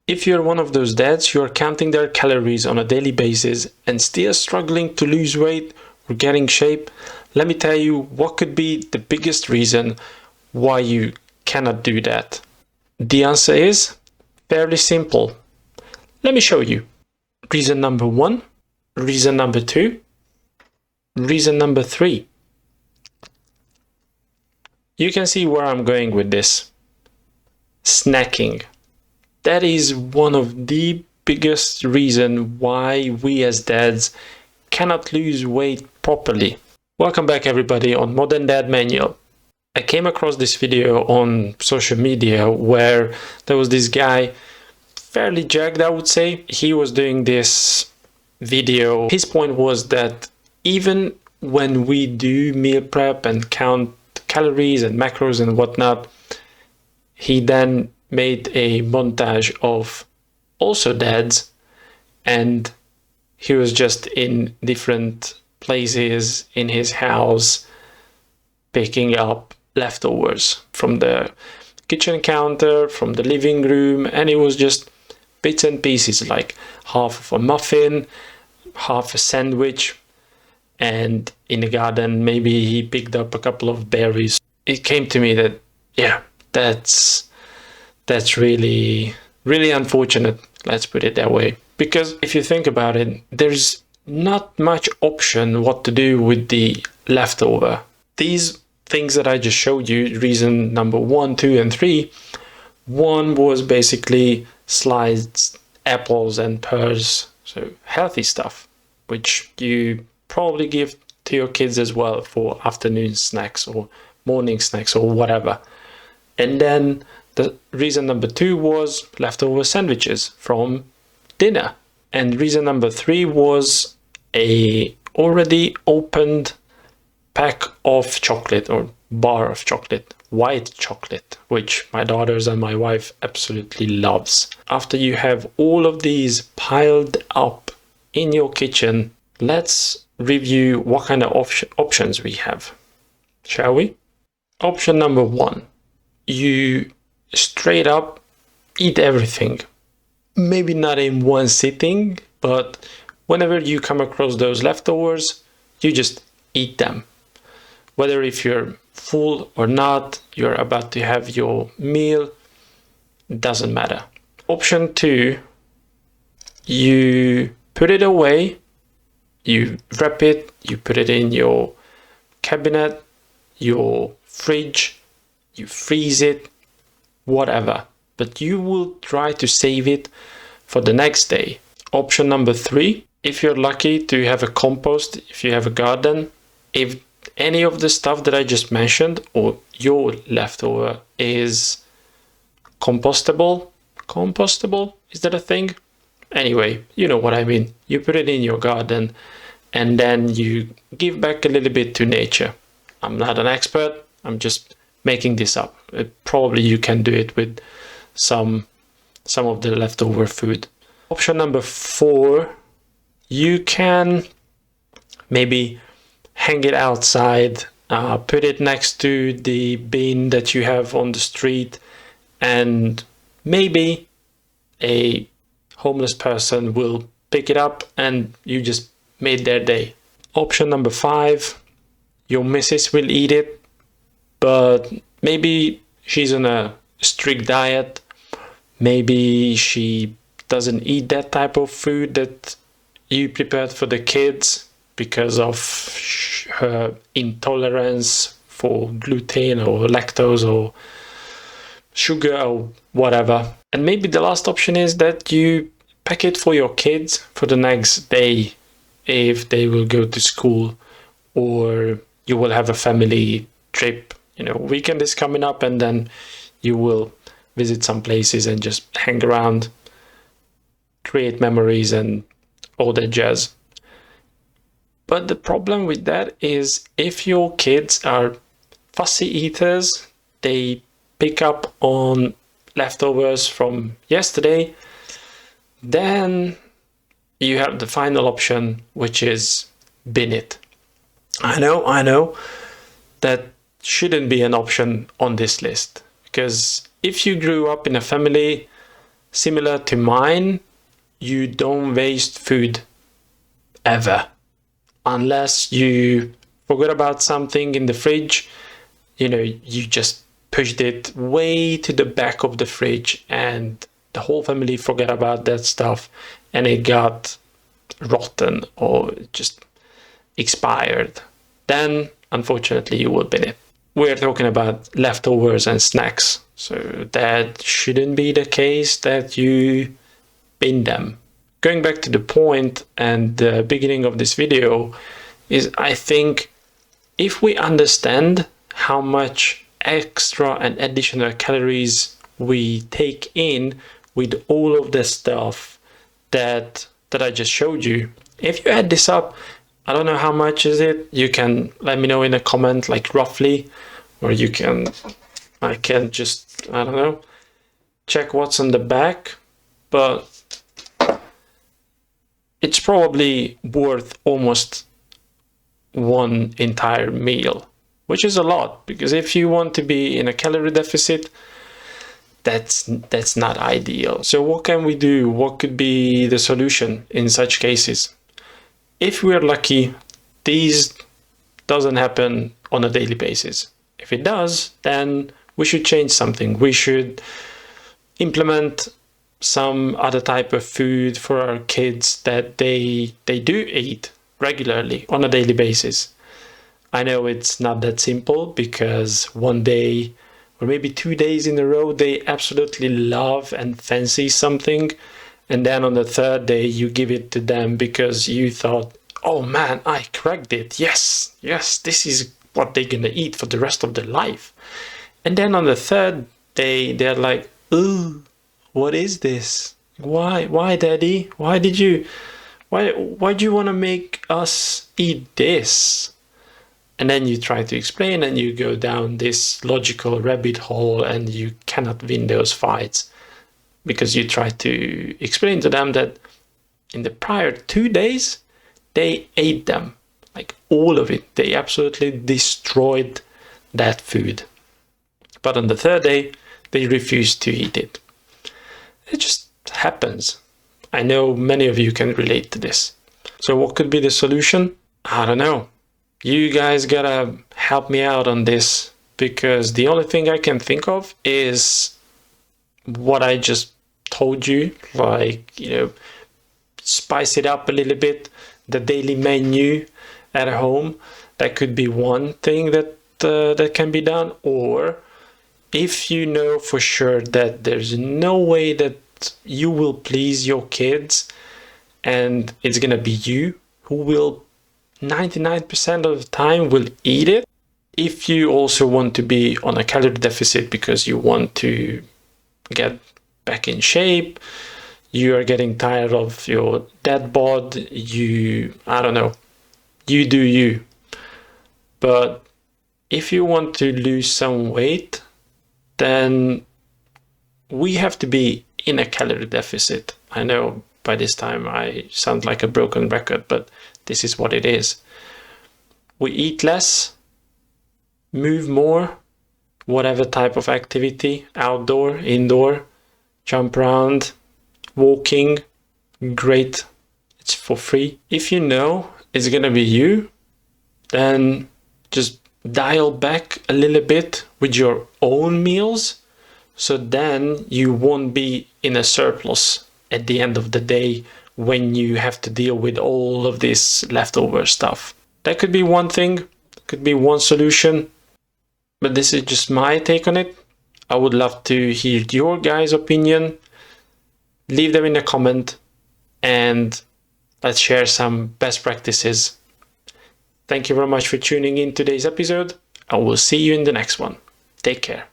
If you're one of those dads who are counting their calories on a daily basis and still struggling to lose weight or get in shape, let me tell you what could be the biggest reason why you cannot do that. The answer is fairly simple. Let me show you. Reason number 1, reason number 2, reason number 3. You can see where I'm going with this. Snacking. That is one of the biggest reasons why we as dads cannot lose weight properly. Welcome back everybody on Modern Dad Manual. I came across this video on social media where there was this guy, fairly jacked I would say. He was doing this video. His point was that even when we do meal prep and count calories and macros and whatnot, he then made a montage of also dads, and he was just in different places in his house picking up leftovers from the kitchen counter, from the living room, and it was just bits and pieces, like half of a muffin, half a sandwich, and in the garden maybe he picked up a couple of berries. It came to me that yeah, that's really unfortunate, let's put it that way. Because if you think about it, there's not much option what to do with the leftover. These things that I just showed you, reason number 1, 2, and 3, one was basically sliced apples and pears, so healthy stuff, which you probably give to your kids as well for afternoon snacks or morning snacks or whatever. And then the reason number 2 was leftover sandwiches from dinner. And reason number 3 was a already opened pack of chocolate or bar of chocolate, white chocolate, which my daughters and my wife absolutely loves. After you have all of these piled up in your kitchen, let's review what kind of options we have, shall we? Option number 1, you straight up eat everything. Maybe not in one sitting, but whenever you come across those leftovers, you just eat them. Whether if you're full or not, you're about to have your meal, doesn't matter. Option 2, you put it away, you wrap it, you put it in your cabinet, your fridge, you freeze it, whatever, but you will try to save it for the next day. Option number 3, if you're lucky to have a compost, if you have a garden, if any of the stuff that I just mentioned or your leftover is compostable, is that a thing? Anyway, you know what I mean. You put it in your garden and then you give back a little bit to nature. I'm not an expert, I'm just making this up. Probably you can do it with some of the leftover food. Option number 4, you can maybe hang it outside, put it next to the bin that you have on the street, and maybe a homeless person will pick it up and you just made their day. Option number 5, your missus will eat it, but maybe she's on a strict diet, maybe she doesn't eat that type of food that you prepared for the kids because of her intolerance for gluten or lactose or sugar or whatever. And maybe the last option is that you pack it for your kids for the next day if they will go to school, or you will have a family trip. You know, weekend is coming up and then you will visit some places and just hang around, create memories and all that jazz. But the problem with that is if your kids are fussy eaters, they pick up on leftovers from yesterday, then you have the final option, which is bin it. I know that shouldn't be an option on this list, because if you grew up in a family similar to mine, you don't waste food ever. Unless you forgot about something in the fridge, you just pushed it way to the back of the fridge and the whole family forgot about that stuff and it got rotten or just expired. Then, unfortunately, you will bin it. We're talking about leftovers and snacks, so that shouldn't be the case that you bin them. Going back to the point and the beginning of this video is, I think if we understand how much extra and additional calories we take in with all of the stuff that I just showed you, if you add this up, I don't know how much is it, you can let me know in a comment, like roughly, or I can just, I don't know, check what's on the back, but it's probably worth almost one entire meal, which is a lot, because if you want to be in a calorie deficit, that's not ideal. So what can we do? What could be the solution in such cases? If we're lucky, these doesn't happen on a daily basis. If it does, then we should change something. We should implement some other type of food for our kids that they do eat regularly on a daily basis. I know it's not that simple, because one day or maybe 2 days in a row they absolutely love and fancy something, and then on the third day you give it to them because you thought, oh man, I cracked it, yes, this is what they're gonna eat for the rest of their life. And then on the third day they're like, ooh, what is this? Why daddy? Why do you want to make us eat this? And then you try to explain and you go down this logical rabbit hole and you cannot win those fights, because you try to explain to them that in the prior 2 days they ate them, like all of it. They absolutely destroyed that food. But on the third day they refused to eat it. It just happens. I know many of you can relate to this. So what could be the solution? I don't know. You guys gotta help me out on this, because the only thing I can think of is what I just told you, like, spice it up a little bit, the daily menu at home. That could be one thing that can be done. Or if you know for sure that there's no way that you will please your kids and it's gonna be you who will 99% of the time will eat it. If you also want to be on a calorie deficit because you want to get back in shape, you are getting tired of your dad bod, I don't know, you do you. But if you want to lose some weight, then we have to be in a calorie deficit. I know by this time I sound like a broken record, but this is what it is. We eat less, move more, whatever type of activity, outdoor, indoor, jump around, walking, great, it's for free. If you know it's gonna be you, then just dial back a little bit with your own meals, so then you won't be in a surplus at the end of the day when you have to deal with all of this leftover stuff. That could be one thing, could be one solution, but this is just my take on it. I would love to hear your guys' opinion. Leave them in a comment and let's share some best practices. Thank you very much for tuning in today's episode. I will see you in the next one. Take care.